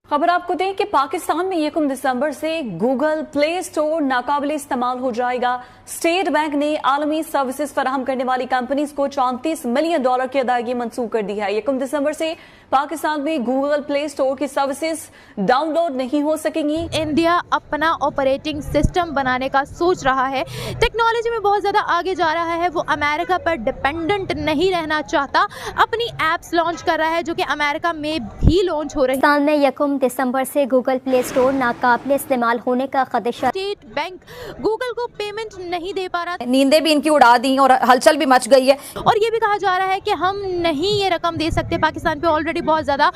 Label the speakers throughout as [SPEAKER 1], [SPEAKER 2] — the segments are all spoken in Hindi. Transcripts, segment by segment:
[SPEAKER 1] खबर आपको दें कि पाकिस्तान में 1 दिसंबर से गूगल प्ले स्टोर नाकाबिले इस्तेमाल हो जाएगा। स्टेट बैंक ने आलमी सर्विसेज फराहम करने वाली कंपनीज को $34 मिलियन की अदायगी मंसूख कर दी है। 1 दिसंबर से पाकिस्तान में गूगल प्ले स्टोर की सर्विसेज डाउनलोड नहीं हो सकेंगी।
[SPEAKER 2] इंडिया अपना ऑपरेटिंग सिस्टम बनाने का सोच रहा है, टेक्नोलॉजी में बहुत ज़्यादा आगे जा रहा है। वो अमेरिका पर डिपेंडेंट नहीं रहना चाहता, अपनी एप्स लॉन्च कर रहा है जो कि अमेरिका में भी लॉन्च हो रही है।
[SPEAKER 3] पाकिस्तान में 1 दिसंबर से गूगल प्ले स्टोर नाकाबिले इस्तेमाल होने का खदशा।
[SPEAKER 2] स्टेट बैंक गूगल को पेमेंट नहीं दे पा रहा,
[SPEAKER 4] नींदें भी इनकी उड़ा दी और हलचल भी मच गई है।
[SPEAKER 2] और ये भी कहा जा रहा है कि हम नहीं ये रकम दे सकते, पाकिस्तान पे ऑलरेडी बहुत ज्यादा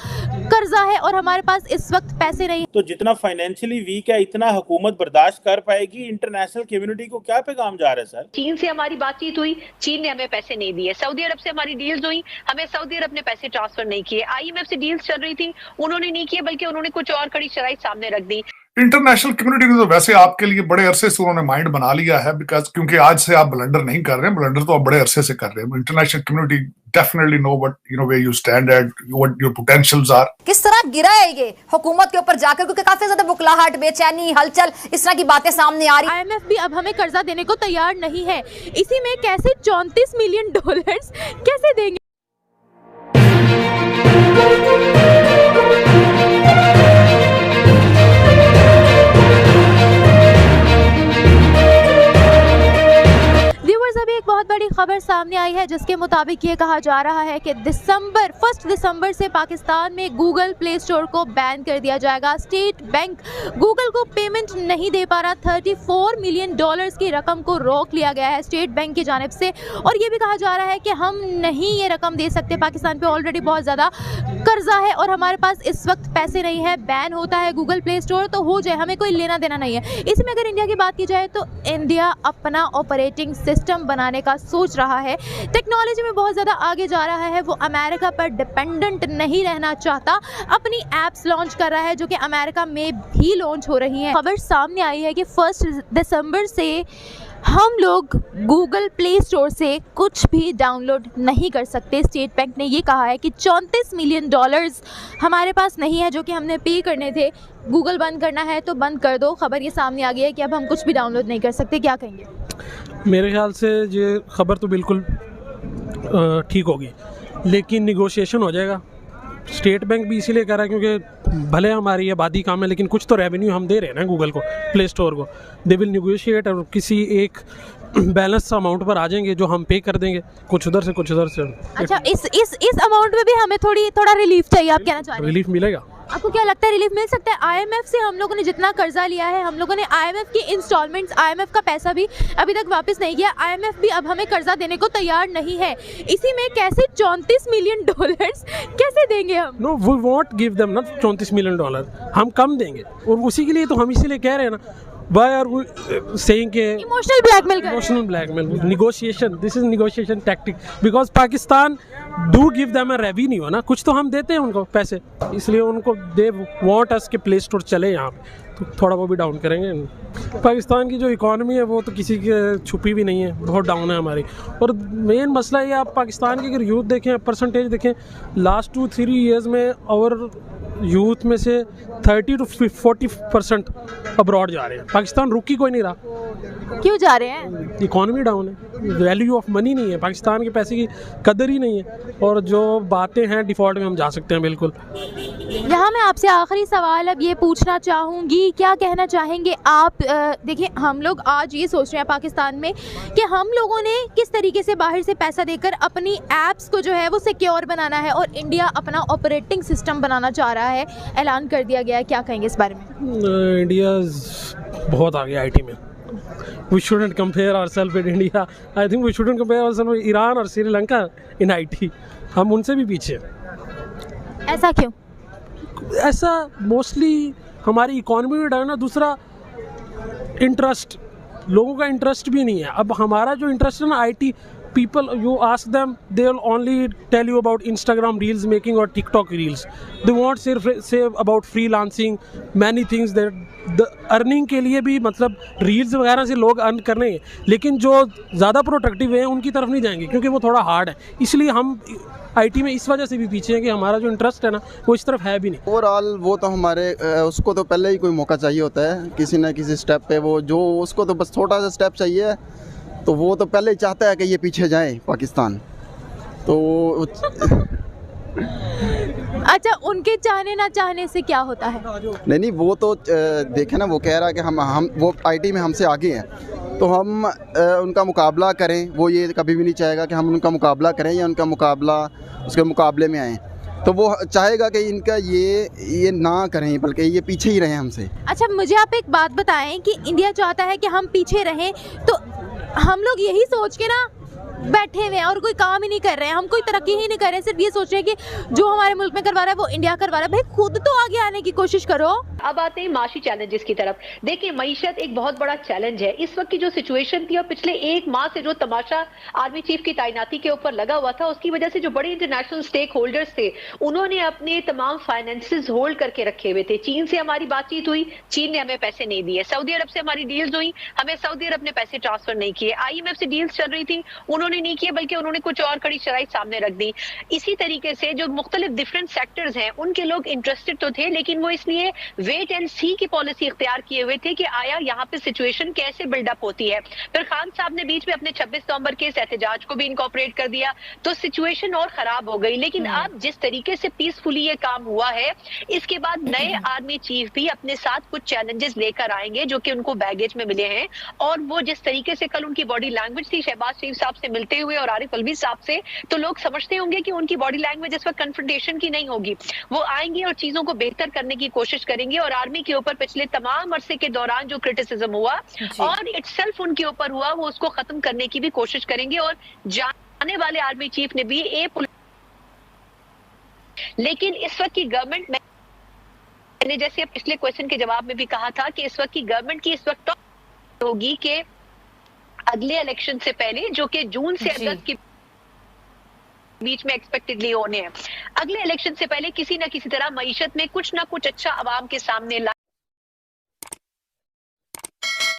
[SPEAKER 2] कर्जा है और हमारे पास इस वक्त पैसे नहीं।
[SPEAKER 5] तो जितना फाइनेंशियली वीक है इतना हुकूमत बर्दाश्त कर पाएगी। इंटरनेशनल कम्युनिटी को क्या पैगाम जा रहा है सर?
[SPEAKER 6] चीन से हमारी बातचीत हुई, चीन ने हमें पैसे नहीं दिए। सऊदी अरब से हमारी डील्स हुई, हमें सऊदी अरब ने पैसे ट्रांसफर नहीं किए। IMF से डील्स चल रही थी, उन्होंने नहीं किए, बल्कि उन्होंने कुछ और कड़ी शराइत सामने रख दी।
[SPEAKER 7] इंटरनेशनल कम्युनिटी ने तो वैसे आपके लिए बड़े अरसे से उन्होंने माइंड बना लिया है, बिकॉज क्योंकि आज से आप ब्लंडर नहीं कर रहे हैं, ब्लंडर तो आप बड़े अरसे से कर रहे हैं। International community definitely no where you stand at, what your potentials are।
[SPEAKER 4] किस तरह गिरा है ये हुकूमत के ऊपर जाकर, क्योंकि काफी ज्यादा बुखलाहट, बेचैनी, हलचल, इस तरह की बातें सामने आ रही।
[SPEAKER 2] IMF भी अब हमें कर्जा देने को तैयार नहीं है। इसी में कैसे $34 मिलियन कैसे देंगे? अभी एक बहुत बड़ी खबर सामने आई है जिसके मुताबिक ये कहा जा रहा है कि 1 दिसंबर से पाकिस्तान में गूगल प्ले स्टोर को बैन कर दिया जाएगा। स्टेट बैंक गूगल को पेमेंट नहीं दे पा रहा, $34 मिलियन की रकम को रोक लिया गया है स्टेट बैंक की जानिब से, और ये भी कहा जा रहा है कि हम नहीं ये रकम दे सकते, पाकिस्तान पे ऑलरेडी बहुत ज़्यादा कर्जा है और हमारे पास इस वक्त पैसे नहीं है। बैन होता है गूगल प्ले स्टोर तो हो जाए, हमें कोई लेना देना नहीं है। इसमें अगर इंडिया की बात की जाए तो इंडिया अपना ऑपरेटिंग सिस्टम बनाने का सोच रहा है, टेक्नोलॉजी में बहुत ज़्यादा आगे जा रहा है। वो अमेरिका पर डिपेंडेंट नहीं रहना चाहता, अपनी एप्स लॉन्च कर रहा है जो कि अमेरिका में भी लॉन्च हो रही है। खबर सामने आई है कि 1 दिसंबर से हम लोग गूगल प्ले स्टोर से कुछ भी डाउनलोड नहीं कर सकते। स्टेट बैंक ने ये कहा है कि $34 मिलियन हमारे पास नहीं है जो कि हमने पे करने थे। गूगल बंद करना है तो बंद कर दो। खबर ये सामने आ गई है कि अब हम कुछ भी डाउनलोड नहीं कर सकते। क्या कहेंगे?
[SPEAKER 8] मेरे ख्याल से ये खबर तो बिल्कुल ठीक होगी, लेकिन निगोशिएशन हो जाएगा। स्टेट बैंक भी इसीलिए कर रहा है क्योंकि भले हमारी आबादी कम है लेकिन कुछ तो रेवेन्यू हम दे रहे हैं ना गूगल को, प्ले स्टोर को। दे विल निगोशिएट और किसी एक बैलेंस अमाउंट पर आ जाएंगे जो हम पे कर देंगे, कुछ उधर से कुछ उधर से।
[SPEAKER 2] अच्छा, इस अमाउंट में भी हमें थोड़ा रिलीफ चाहिए, आप कहना चाह रहे हैं?
[SPEAKER 8] रिलीफ मिलेगा।
[SPEAKER 2] आपको क्या लगता है रिलीफ मिल सकता है? IMF से हम लोगों ने जितना कर्जा लिया है, हम लोगों ने IMF की इंस्टॉलमेंट्स, IMF का पैसा भी अभी तक वापस नहीं किया। IMF भी अब हमें कर्जा देने को तैयार नहीं है। इसी में कैसे $34 मिलियन कैसे देंगे हम?
[SPEAKER 8] No, we won't give them ना $34 मिलियन, हम कम देंगे, और उसी के लिए तो हम इसीलिए कह रहे हैं ना। Why are we saying कि
[SPEAKER 2] इमोशनल ब्लैकमेल कर रहे हैं?
[SPEAKER 8] Emotional blackmail, negotiation, this is negotiation tactic, because Pakistan do give them a revenue है ना, कुछ तो हम देते हैं उनको पैसे, इसलिए उनको they want us के प्ले स्टोर चले यहाँ पे, तो थोड़ा वो भी डाउन करेंगे। पाकिस्तान की जो इकॉनमी है वो तो किसी की छुपी भी नहीं है, बहुत डाउन है हमारी। और मेन मसला ये, आप पाकिस्तान की अगर यूथ देखें, परसेंटेज देखें, लास्ट 2-3 ईयर्स में और यूथ में से 30 to 40% अब्रॉड जा रहे हैं। पाकिस्तान रुक ही कोई नहीं रहा।
[SPEAKER 2] क्यों जा रहे हैं?
[SPEAKER 8] इकॉनमी डाउन है, वैल्यू ऑफ मनी नहीं है, पाकिस्तान के पैसे की कदर ही नहीं है, और जो बातें हैं डिफ़ॉल्ट में हम जा सकते हैं बिल्कुल।
[SPEAKER 2] यहाँ मैं आपसे आखिरी सवाल अब ये पूछना चाहूँगी, क्या कहना चाहेंगे आप? देखिए, हम लोग आज ये सोच रहे हैं पाकिस्तान में कि हम लोगों ने किस तरीके से बाहर से पैसा देकर अपनी ऐप्स को जो है वो सिक्योर बनाना है, और इंडिया अपना ऑपरेटिंग सिस्टम बनाना चाह रहा है, ऐलान कर दिया गया है। क्या कहेंगे इस बारे में?
[SPEAKER 8] इंडिया बहुत आगे IT में। We shouldn't compare ourselves with India. I think we shouldn't compare ourselves with Iran और श्रीलंका in IT. हम उनसे भी पीछे हैं।
[SPEAKER 2] ऐसा क्यों?
[SPEAKER 8] ऐसा मोस्टली हमारी इकॉनमी में डाउन है। दूसरा, इंटरेस्ट, लोगों का इंटरेस्ट भी नहीं है। अब हमारा जो इंटरेस्ट है ना IT, people, you ask them, they'll only tell you about Instagram reels making or TikTok reels. They won't say about freelancing, many things that the earning के लिए भी, मतलब reels वगैरह से लोग अर्न कर रहे हैं, लेकिन जो ज़्यादा प्रोडक्टिव है उनकी तरफ नहीं जाएंगे क्योंकि वो थोड़ा हार्ड है। इसलिए हम आईटी में इस वजह से भी पीछे हैं कि हमारा जो इंटरेस्ट है ना वो इस तरफ है भी नहीं।
[SPEAKER 9] ओवरऑल वो तो हमारे उसको तो पहले ही कोई मौका चाहिए होता है किसी न किसी स्टेप पे, वो जो उसको तो बस छोटा सा स्टेप चाहिए, तो वो तो पहले ही चाहता है कि ये पीछे जाए पाकिस्तान। तो
[SPEAKER 2] अच्छा, उनके चाहने ना चाहने से क्या होता है?
[SPEAKER 9] नहीं, वो तो देखे ना, वो कह रहा है कि हम वो आईटी में हमसे आगे हैं, तो हम उनका मुकाबला करें। वो ये कभी भी नहीं चाहेगा कि हम उनका मुकाबला करें या उनका मुकाबला उसके मुकाबले में आएँ। तो वो चाहेगा कि इनका ये ना करें, बल्कि ये पीछे ही रहें हमसे।
[SPEAKER 2] अच्छा, मुझे आप एक बात बताएं कि इंडिया चाहता है कि हम पीछे रहें, तो हम लोग यही सोच के ना बैठे हुए हैं और कोई काम ही नहीं कर रहे हैं, हम कोई तरक्की ही नहीं कर रहे हैं, सिर्फ ये सोच रहे हैं कि जो हमारे मुल्क में करवा रहा है वो इंडिया करवा रहा है। भाई खुद तो आगे आने की कोशिश करो।
[SPEAKER 6] अब आते हैं माशी चैलेंजेस की तरफ। देखिए, मईशत एक बहुत बड़ा चैलेंज है। इस वक्त की जो सिचुएशन थी और पिछले 1 माह से जो तमाशा आर्मी चीफ की तैनाती के ऊपर लगा हुआ था, उसकी वजह से जो बड़े इंटरनेशनल स्टेक होल्डर्स थे उन्होंने अपने तमाम फाइनेंसेस होल्ड करके रखे हुए थे। चीन से हमारी बातचीत हुई, चीन ने हमें पैसे नहीं दिए। सऊदी अरब से हमारी डील्स हुई, हमें सऊदी अरब ने पैसे ट्रांसफर नहीं किए। IMF से डील्स चल रही थी, उन्होंने नहीं किए, बल्कि उन्होंने कुछ और कड़ी शराइत सामने रख दी। इसी तरीके से जो मुख्तलिफ डिफरेंट सेक्टर्स हैं उनके लोग इंटरेस्टेड तो थे, लेकिन वो इसलिए वेट एंड सी की पॉलिसी इख्तियार किए हुए थे कि आया यहाँ पे सिचुएशन कैसे बिल्डअप होती है। फिर खान साहब ने बीच में अपने 26 नवंबर के इस एहतजाज को भी इनकॉर्पोरेट कर दिया, तो सिचुएशन और खराब हो गई। लेकिन अब जिस तरीके से पीसफुली ये काम हुआ है, इसके बाद नए आर्मी चीफ भी अपने साथ कुछ चैलेंजेस लेकर आएंगे जो कि उनको बैगेज में मिले हैं। और वो जिस तरीके से कल उनकी बॉडी लैंग्वेज थी शहबाज शरीफ साहब से मिलते हुए और आरिफ अलवी साहब से, तो लोग समझते होंगे कि उनकी बॉडी लैंग्वेज इस वक्त कन्फ्रंटेशन की नहीं होगी। वो आएंगे और चीजों को बेहतर करने की कोशिश करेंगे। और आर्मी के ऊपर पिछले तमाम अरसे के दौरान जो क्रिटिसिज्म हुआ और इटसेल्फ उनके ऊपर हुआ, वो उसको खत्म करने की भी कोशिश करेंगे। और जाने वाले आर्मी चीफ ने भी लेकिन इस वक्त की गवर्नमेंट, मैंने जैसे पिछले क्वेश्चन के जवाब में भी कहा था कि इस वक्त की गवर्नमेंट की इस वक्त होगी कि अगले इलेक्शन से पहले, जो कि जून से अगस्त के बीच में एक्सपेक्टेडली होने हैं, अगले इलेक्शन से पहले किसी न किसी तरह मईशत में कुछ ना कुछ अच्छा आवाम के सामने